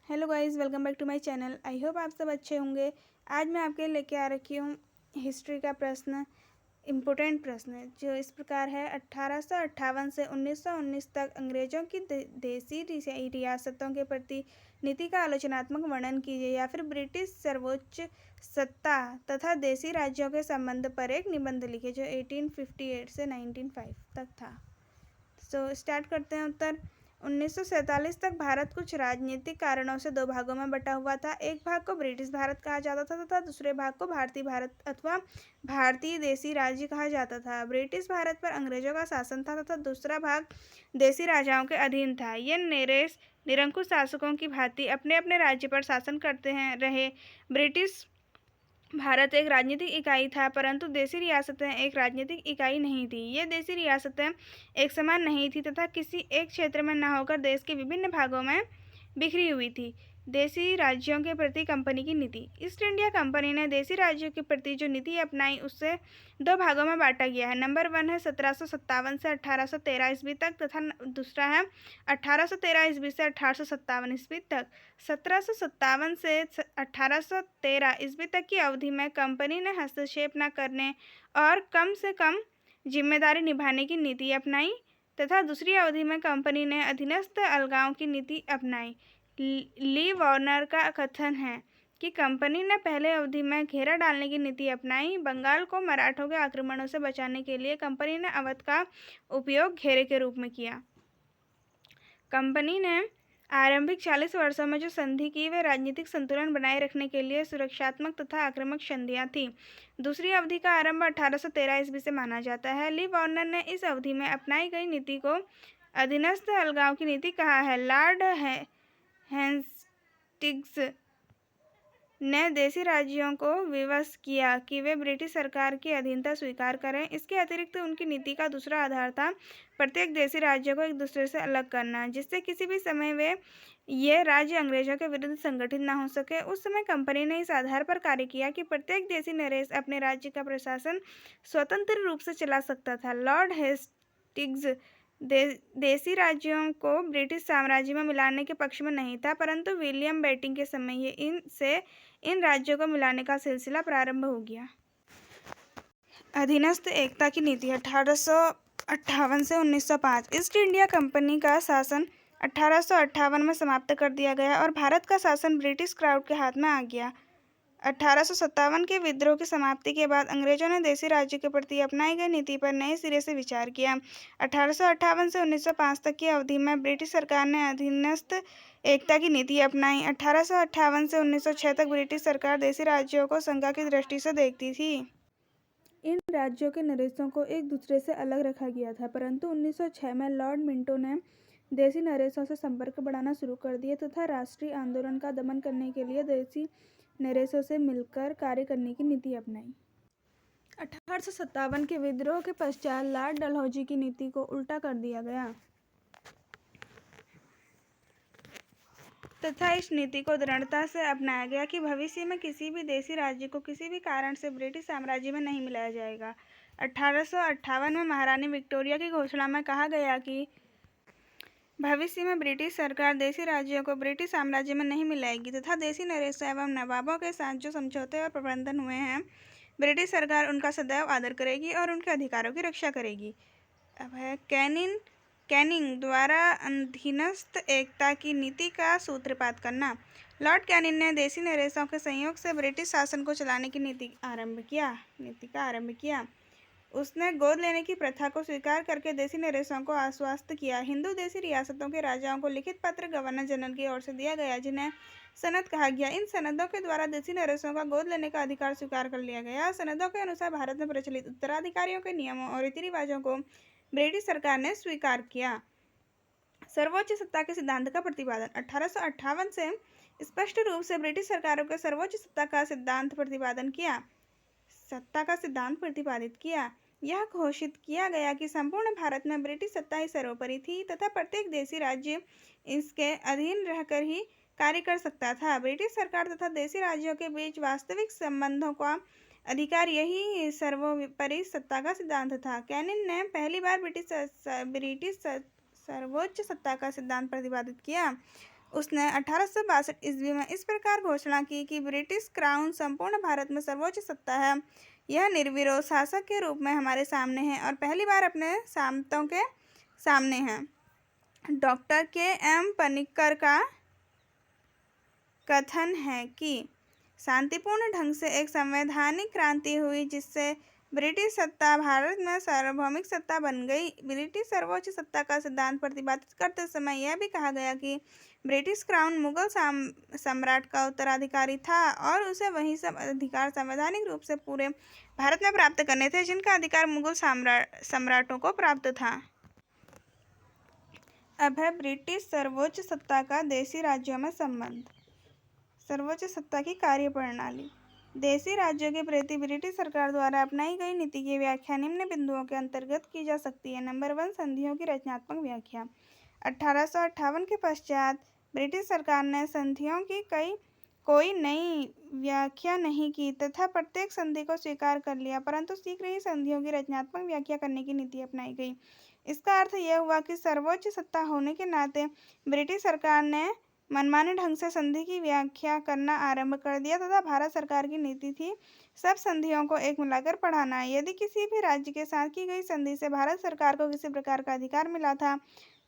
Hello guys, welcome back to my channel. I hope आप सब अच्छे होंगे। आज मैं आपके लिए लेके आ रखी हूँ हिस्ट्री का प्रश्न, इम्पोर्टेंट प्रश्न जो इस प्रकार है। 1858 से 1919 तक अंग्रेज़ों की देसी रियासतों के प्रति नीति का आलोचनात्मक वर्णन कीजिए, या फिर ब्रिटिश सर्वोच्च सत्ता तथा देसी राज्यों के संबंध पर एक निबंध लिखिए जो 1858 से 1905 तक था। स्टार्ट करते हैं उत्तर। 1947 तक भारत कुछ राजनीतिक कारणों से दो भागों में बटा हुआ था। एक भाग को ब्रिटिश भारत कहा जाता था तथा दूसरे भाग को भारतीय भारत अथवा भारतीय देसी राज्य कहा जाता था। ब्रिटिश भारत पर अंग्रेजों का शासन था तथा दूसरा भाग देसी राजाओं के अधीन था। ये निरंकुश शासकों की भांति अपने अपने राज्य पर शासन करते रहे। ब्रिटिश भारत एक राजनीतिक इकाई था, परंतु देसी रियासतें एक राजनीतिक इकाई नहीं थी। ये देसी रियासतें एक समान नहीं थी तथा किसी एक क्षेत्र में न होकर देश के विभिन्न भागों में बिखरी हुई थी। देसी राज्यों के प्रति कंपनी की नीति। ईस्ट इंडिया कंपनी ने देसी राज्यों के प्रति जो नीति अपनाई उसे दो भागों में बांटा गया है। नंबर 1 है 1757 से 1813 ईस्वी तक तथा दूसरा है 1813 ईस्वी से 1857 ईस्वी तक। 1757 से 1813 ईस्वी तक की अवधि में कंपनी ने हस्तक्षेप न करने और कम से कम जिम्मेदारी निभाने की नीति अपनाई तथा दूसरी अवधि में कंपनी ने अधीनस्थ अलगाव की नीति अपनाई। ली वार्नर का कथन है कि कंपनी ने पहले अवधि में घेरा डालने की नीति अपनाई। बंगाल को मराठों के आक्रमणों से बचाने के लिए कंपनी ने अवध का उपयोग घेरे के रूप में किया। कंपनी ने आरंभिक 40 वर्षों में जो संधि की वे राजनीतिक संतुलन बनाए रखने के लिए सुरक्षात्मक तथा आक्रामक संधियां थीं। दूसरी अवधि का आरंभ 1813 ईस्वी से माना जाता है। ली वार्नर ने इस अवधि में अपनाई गई नीति को अधीनस्थ अलगाव की नीति कहा है। लॉर्ड हेस्टिंग्स ने देसी राज्यों को विवश किया कि वे ब्रिटिश सरकार की अधीनता स्वीकार करें। इसके अतिरिक्त उनकी नीति का दूसरा आधार था प्रत्येक देसी राज्य को एक दूसरे से अलग करना, जिससे किसी भी समय ये राज्य अंग्रेजों के विरुद्ध संगठित न हो सके। उस समय कंपनी ने इस आधार पर कार्य किया कि प्रत्येक देसी नरेश अपने राज्य का प्रशासन स्वतंत्र रूप से चला सकता था। लॉर्ड हेस्टिंग्स देसी राज्यों को ब्रिटिश साम्राज्य में मिलाने के पक्ष में नहीं था, परंतु विलियम बेंटिंक के समय इन राज्यों को मिलाने का सिलसिला प्रारंभ हो गया। अधीनस्थ एकता की नीति। 1858 से 1905 ईस्ट इंडिया कंपनी का शासन 1858 में समाप्त कर दिया गया और भारत का शासन ब्रिटिश क्राउन के हाथ में आ गया। 1857 के विद्रोह की समाप्ति के बाद अंग्रेजों ने देसी राज्य के प्रति अपनाई गई नीति पर नए सिरे से विचार किया। 1858 से 1905 तक की अवधि में ब्रिटिश सरकार ने अधीनस्थ एकता की नीति अपनाई। 1858 से 1906 तक ब्रिटिश सरकार देसी राज्यों को शंका की दृष्टि से देखती थी। इन राज्यों के नरेशों को एक दूसरे से अलग रखा गया था, परंतु 1906 में लॉर्ड मिंटो ने देसी नरेशों से संपर्क बढ़ाना शुरू कर दिया तथा राष्ट्रीय आंदोलन का दमन करने के लिए देसी नरेशों से मिलकर कार्य करने की नीति अपनाई। 1857 के विद्रोह के पश्चात लॉर्ड डलहौजी की नीति को उल्टा कर दिया गया तथा इस नीति को दृढ़ता से अपनाया गया कि भविष्य में किसी भी देसी राज्य को किसी भी कारण से ब्रिटिश साम्राज्य में नहीं मिलाया जाएगा। 1858 में महारानी विक्टोरिया की घोषणा में कहा गया कि भविष्य में ब्रिटिश सरकार देसी राज्यों को ब्रिटिश साम्राज्य में नहीं मिलाएगी तथा देसी नरेशों एवं नवाबों के साथ जो समझौते और प्रबंधन हुए हैं, ब्रिटिश सरकार उनका सदैव आदर करेगी और उनके अधिकारों की रक्षा करेगी। अब है कैनिंग द्वारा अधीनस्थ एकता की नीति का सूत्रपात करना। लॉर्ड कैनिंग ने देसी नरेशों के सहयोग से ब्रिटिश शासन को चलाने की नीति का आरंभ किया। उसने गोद लेने की प्रथा को स्वीकार करके देसी नरेशों को आश्वस्त किया। हिंदू देसी रियासतों के राजाओं को लिखित पत्र गवर्नर जनरल की ओर से दिया गया, जिन्हें सनद कहा गया। इन सनदों के द्वारा देसी नरेशों का गोद लेने का अधिकार स्वीकार कर लिया गया। सनदों के अनुसार भारत में प्रचलित उत्तराधिकारियों के नियमों और रीति रिवाजों को ब्रिटिश सरकार ने स्वीकार किया। सर्वोच्च सत्ता के सिद्धांत का प्रतिपादन। 1858 से स्पष्ट रूप से ब्रिटिश सरकारों के सर्वोच्च सत्ता का सिद्धांत प्रतिपादित किया। यह घोषित किया गया कि संपूर्ण भारत में ब्रिटिश सत्ता ही सर्वोपरि थी तथा प्रत्येक देसी राज्य इसके अधीन रहकर ही कार्य कर सकता था। ब्रिटिश सरकार तथा देसी राज्यों के बीच वास्तविक संबंधों का अधिकार यही सर्वोपरि सत्ता का सिद्धांत था। कैनिंग ने पहली बार ब्रिटिश सर्वोच्च सत्ता का सिद्धांत प्रतिपादित किया। उसने 1862 ईस्वी में इस प्रकार घोषणा की कि ब्रिटिश क्राउन संपूर्ण भारत में सर्वोच्च सत्ता है। यह निर्विरोध शासक के रूप में हमारे सामने है और पहली बार अपने सामंतों के सामने है। Doctor KM. पनिक्कर का कथन है कि शांतिपूर्ण ढंग से एक संवैधानिक क्रांति हुई जिससे ब्रिटिश सत्ता भारत में सार्वभौमिक सत्ता बन गई। ब्रिटिश सर्वोच्च सत्ता का सिद्धांत प्रतिपादित करते समय यह भी कहा गया कि ब्रिटिश क्राउन मुगल सम्राट का उत्तराधिकारी था और उसे वही सब अधिकार संवैधानिक रूप से पूरे भारत में प्राप्त करने थे जिनका अधिकार मुगल सम्राटों को प्राप्त था। अब है ब्रिटिश सर्वोच्च सत्ता का देशी राज्यों में संबंध। सर्वोच्च सत्ता की कार्यप्रणाली। देशी राज्यों के प्रति ब्रिटिश सरकार द्वारा अपनाई गई नीति की व्याख्या निम्न बिंदुओं के अंतर्गत की जा सकती है। नंबर 1, संधियों की रचनात्मक व्याख्या। 1858 के पश्चात ब्रिटिश सरकार ने संधियों की कोई नई व्याख्या नहीं की तथा प्रत्येक संधि को स्वीकार कर लिया, परंतु शीघ्र ही संधियों की रचनात्मक व्याख्या करने की नीति अपनाई गई। इसका अर्थ यह हुआ कि सर्वोच्च सत्ता होने के नाते ब्रिटिश सरकार ने मनमाने ढंग से संधि की व्याख्या करना आरंभ कर दिया तथा भारत सरकार की नीति थी सब संधियों को एक मिलाकर पढ़ाना। यदि किसी भी राज्य के साथ की गई संधि से भारत सरकार को किसी प्रकार का अधिकार मिला था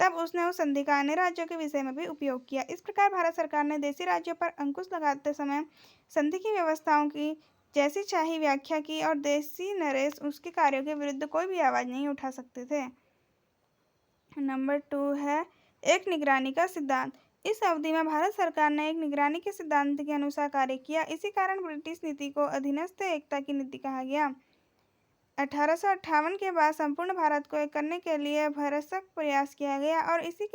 तब उसने उस संधि का अन्य राज्यों के विषय में भी उपयोग किया। इस प्रकार भारत सरकार ने देशी राज्यों पर अंकुश लगाते समय संधि की व्यवस्थाओं की जैसी चाही व्याख्या की और देशी नरेश उसके कार्यों के विरुद्ध कोई भी आवाज नहीं उठा सकते थे। नंबर 2 है एक निगरानी का सिद्धांत। इस अवधि में भारत सरकार ने एक निगरानी के सिद्धांत के अनुसार कार्य किया। इसी कारण ब्रिटिश नीति को अधीनस्थ एकता की नीति कहा गया। 1858 के बाद संपूर्ण भारत को एक करने के लिए भरसक प्रयास किया गया और इसी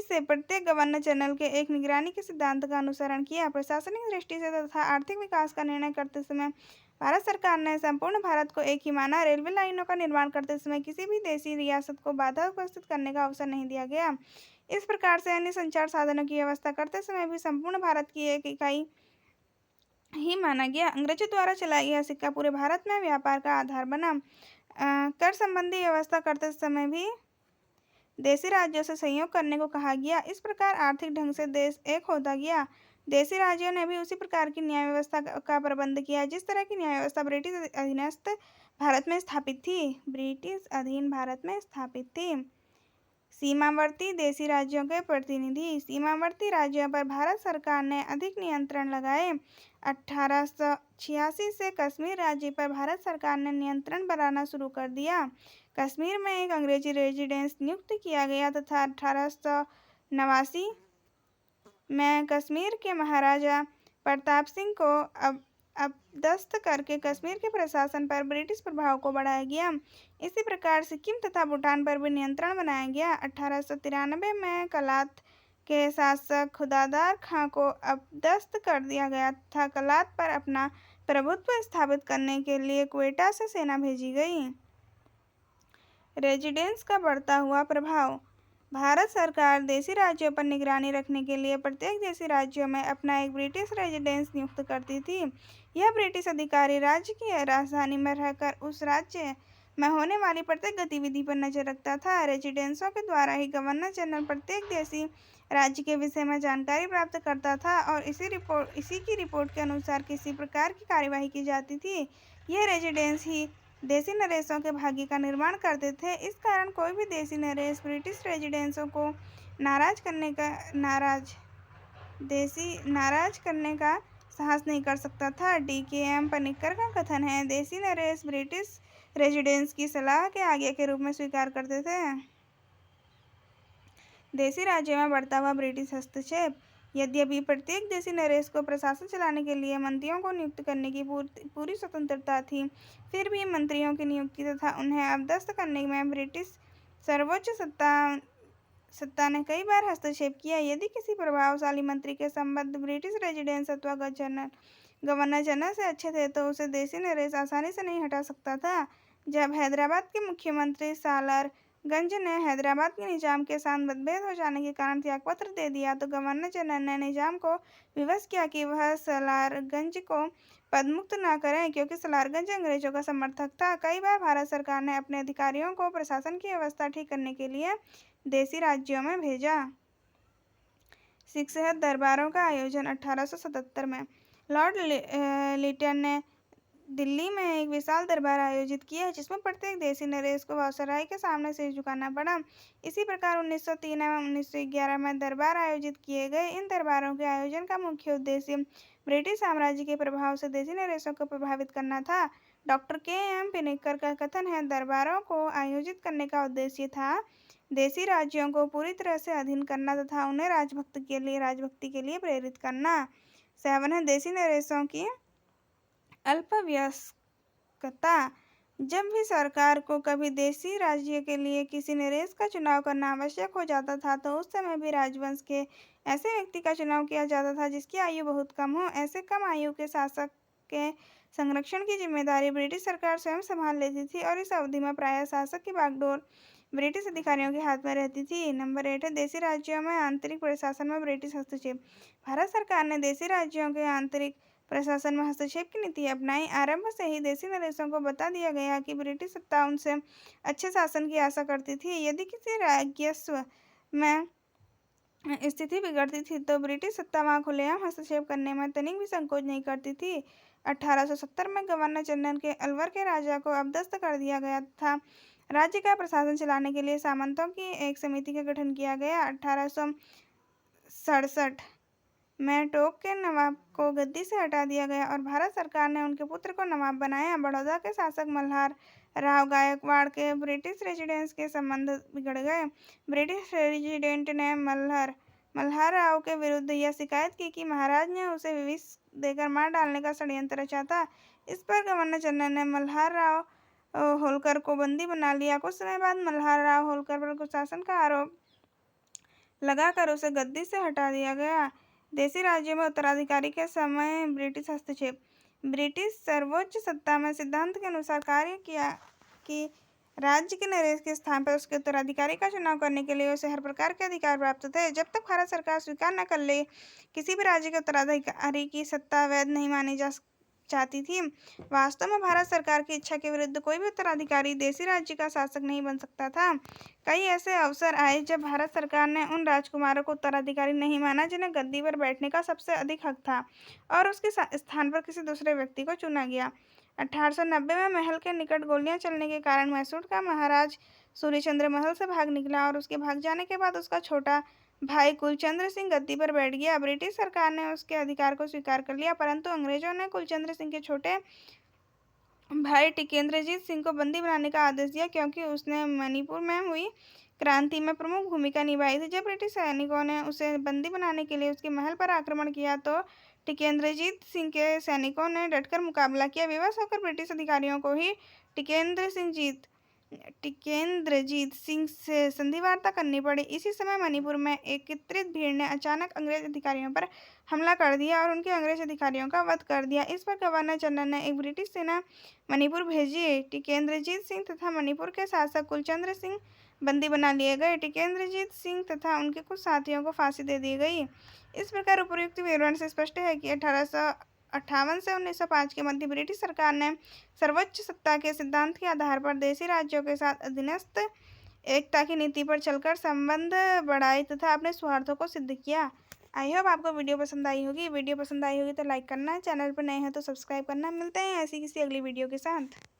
से प्रत्येक गवर्नर जनरल के एक निगरानी के सिद्धांत का अनुसरण किया। प्रशासनिक दृष्टि से तथा आर्थिक विकास का निर्णय करते समय भारत सरकार ने संपूर्ण भारत को एक ही माना। रेलवे लाइनों का निर्माण करते समय किसी भी देशी रियासत को बाधा उपस्थित करने का अवसर नहीं दिया गया। इस प्रकार से अन्य संचार साधनों की व्यवस्था करते समय भी संपूर्ण भारत की एक इकाई ही माना गया। अंग्रेजों द्वारा चलाया गया सिक्का पूरे भारत में व्यापार का आधार बना। कर संबंधी व्यवस्था करते समय भी देशी राज्यों से सहयोग करने को कहा गया। इस प्रकार आर्थिक ढंग से देश एक होता गया। देशी राज्यों ने भी उसी प्रकार की न्याय व्यवस्था का प्रबंध किया जिस तरह की न्याय व्यवस्था ब्रिटिश अधीनस्थ भारत में स्थापित थी। ब्रिटिश अधीन भारत में स्थापित थी। सीमावर्ती देशी राज्यों के प्रतिनिधि। सीमावर्ती राज्यों पर भारत सरकार ने अधिक नियंत्रण लगाए। 1886 से कश्मीर राज्य पर भारत सरकार ने नियंत्रण बनाना शुरू कर दिया। कश्मीर में एक अंग्रेजी रेजिडेंस नियुक्त किया गया तथा 1889 में कश्मीर के महाराजा प्रताप सिंह को अपदस्थ करके कश्मीर के प्रशासन पर ब्रिटिश प्रभाव को बढ़ाया गया। इसी प्रकार सिक्किम तथा भूटान पर भी नियंत्रण बनाया गया। 1893 में कलात के शासक खुदादार खां को अपदस्थ कर दिया गया तथा कलात पर अपना प्रभुत्व स्थापित करने के लिए क्वेटा से सेना भेजी गई। रेजिडेंस का बढ़ता हुआ प्रभाव। भारत सरकार देशी राज्यों पर निगरानी रखने के लिए प्रत्येक देशी राज्यों में अपना एक ब्रिटिश रेजिडेंस नियुक्त करती थी। यह ब्रिटिश अधिकारी राज्य की राजधानी में रहकर उस राज्य में होने वाली प्रत्येक गतिविधि पर नजर रखता था। रेजिडेंसों के द्वारा ही गवर्नर जनरल प्रत्येक देशी राज्य के विषय में जानकारी प्राप्त करता था और इसी की रिपोर्ट के अनुसार किसी प्रकार की कार्यवाही की जाती थी। यह रेजिडेंस ही देशी नरेशों के भाग्य का निर्माण करते थे। इस कारण कोई भी देशी नरेश ब्रिटिश रेजिडेंसों को नाराज करने का साहस नहीं कर सकता था। डी.के.एम. पनिक्कर का कथन है, देशी नरेश ब्रिटिश रेजिडेंस की सलाह के आज्ञा के रूप में स्वीकार करते थे। देशी राज्यों में बढ़ता हुआ ब्रिटिश हस्तक्षेप। यद्यपि प्रत्येक देशी नरेश को प्रशासन चलाने के लिए मंत्रियों को नियुक्त करने की पूरी स्वतंत्रता थी, फिर भी मंत्रियों की नियुक्ति तथा उन्हें अपदस्थ करने में ब्रिटिश सर्वोच्च सत्ता ने कई बार हस्तक्षेप किया। यदि किसी प्रभावशाली मंत्री के संबंध ब्रिटिश रेजिडेंस अथवा गवर्नर जनरल से अच्छे थे तो उसे देशी नरेश आसानी से नहीं हटा सकता था। जब हैदराबाद के मुख्यमंत्री सालारगंज ने हैदराबाद के निजाम के साथ मतभेद हो जाने के कारण त्यागपत्र दे दिया तो गवर्नर जनरल ने निजाम को विवश किया कि वह सालारगंज को पदमुक्त न करें, क्योंकि सालारगंज अंग्रेजों का समर्थक था। कई बार भारत सरकार ने अपने अधिकारियों को प्रशासन की व्यवस्था ठीक करने के लिए देशी राज्यों में भेजा। शिक्षक दरबारों का आयोजन 1877 में। लॉर्ड लिटन ने दिल्ली में एक विशाल दरबार आयोजित किया जिसमें प्रत्येक देसी नरेश को वायसराय के सामने सिर झुकाना पड़ा। इसी प्रकार 1903 एवं 1911 में दरबार आयोजित किए गए। इन दरबारों के आयोजन का मुख्य उद्देश्य ब्रिटिश साम्राज्य के प्रभाव से देसी नरेशों को प्रभावित करना था। Doctor KM. पिनिकर का कथन है, दरबारों को आयोजित करने का उद्देश्य था देसी राज्यों को पूरी तरह से अधीन करना तथा उन्हें राजभक्ति के लिए प्रेरित करना। 7 है देसी नरेशों की अल्पवयस्कता। जब भी सरकार को कभी देसी राज्य के लिए किसी नरेश का चुनाव करना आवश्यक हो जाता था तो उस समय भी राजवंश के ऐसे व्यक्ति का चुनाव किया जाता था जिसकी आयु बहुत कम हो। ऐसे कम आयु के शासक के संरक्षण की जिम्मेदारी ब्रिटिश सरकार स्वयं संभाल लेती थी और इस अवधि में प्रायः शासक की बागडोर ब्रिटिश अधिकारियों के हाथ में रहती थी। नंबर 8 है देसी राज्यों में आंतरिक प्रशासन में ब्रिटिश हस्तक्षेप। भारत सरकार ने देसी राज्यों के आंतरिक प्रशासन में हस्तक्षेप की नीति अपनाई। आरंभ से ही देसी नरेशों को बता दिया गया कि ब्रिटिश सत्ता उनसे अच्छे शासन की आशा करती थी। यदि किसी राज्यस्व में स्थिति बिगड़ती थी तो ब्रिटिश सत्ता वहां खुलेआम हस्तक्षेप करने में तनिक भी संकोच नहीं करती थी। 1870 में गवर्नर जनरल के अलवर के राजा को अपदस्थ कर दिया गया था। राज्य का प्रशासन चलाने के लिए सामंतों की एक समिति का गठन किया गया। 1867 में टोंक के नवाब को गद्दी से हटा दिया गया और भारत सरकार ने उनके पुत्र को नवाब बनाया। बड़ौदा के शासक मल्हार राव गायकवाड़ के ब्रिटिश रेजिडेंस के संबंध बिगड़ गए। ब्रिटिश रेजिडेंट ने मल्हार राव के विरुद्ध यह शिकायत की कि महाराज ने उसे विष देकर मार डालने का षड्यंत्र रचा था। इस पर गवर्नर जनरल ने मल्हार राव होलकर को बंदी बना लिया। कुछ समय बाद मल्हार राव होलकर पर कुशासन का आरोप लगाकर उसे गद्दी से हटा दिया गया। देसी राज्यों में उत्तराधिकारी के समय ब्रिटिश हस्तक्षेप। ब्रिटिश सर्वोच्च सत्ता में सिद्धांत के अनुसार कार्य किया कि राज्य के नरेश के स्थान पर उसके उत्तराधिकारी का चुनाव करने के लिए उसे हर प्रकार के अधिकार प्राप्त थे। जब तक भारत सरकार स्वीकार न कर ले किसी भी राज्य के उत्तराधिकारी की सत्ता वैध नहीं मानी जा चाहती थी। वास्तव में भारत सरकार की इच्छा के विरुद्ध कोई भी उत्तराधिकारी देसी राज्य का शासक नहीं बन सकता था। कई ऐसे अवसर आए जब भारत सरकार ने उन राजकुमारों को उत्तराधिकारी नहीं माना जिन्हें गद्दी पर बैठने का सबसे अधिक हक था और उसके स्थान पर किसी दूसरे व्यक्ति को चुना गया। 1890 में महल के निकट गोलियां चलने के कारण मैसूर का महाराज सूर्यचंद्र महल से भाग निकला और उसके भाग जाने के बाद उसका छोटा भाई कुलचंद्र सिंह गद्दी पर बैठ गया। ब्रिटिश सरकार ने उसके अधिकार को स्वीकार कर लिया परंतु अंग्रेजों ने कुलचंद्र सिंह के छोटे भाई टिकेंद्रजीत सिंह को बंदी बनाने का आदेश दिया क्योंकि उसने मणिपुर में हुई क्रांति में प्रमुख भूमिका निभाई थी। जब ब्रिटिश सैनिकों ने उसे बंदी बनाने के लिए उसके महल पर आक्रमण किया तो टिकेंद्रजीत सिंह के सैनिकों ने डटकर मुकाबला किया। विवश होकर ब्रिटिश अधिकारियों को ही टिकेंद्रजीत सिंह से संधि वार्ता करनी पड़ी। इसी समय मणिपुर में एकत्रित भीड़ ने अचानक अंग्रेज अधिकारियों पर हमला कर दिया और उनके अंग्रेज अधिकारियों का वध कर दिया। इस पर गवर्नर जनरल ने एक ब्रिटिश सेना मणिपुर भेजी। टिकेंद्रजीत सिंह तथा मणिपुर के शासक कुलचंद्र सिंह बंदी बना लिए गए। टिकेंद्रजीत सिंह तथा उनके कुछ साथियों को फांसी दे दी गई। इस प्रकार उपर्युक्त विवरण से स्पष्ट है कि 1858 से 1905 के मध्य ब्रिटिश सरकार ने सर्वोच्च सत्ता के सिद्धांत के आधार पर देसी राज्यों के साथ अधीनस्थ एकता की नीति पर चलकर संबंध बढ़ाए तथा अपने स्वार्थों को सिद्ध किया। आई होप आपको वीडियो पसंद आई होगी। वीडियो पसंद आई होगी तो लाइक करना, चैनल पर नए हैं तो सब्सक्राइब करना। मिलते हैं ऐसी किसी अगली वीडियो के साथ।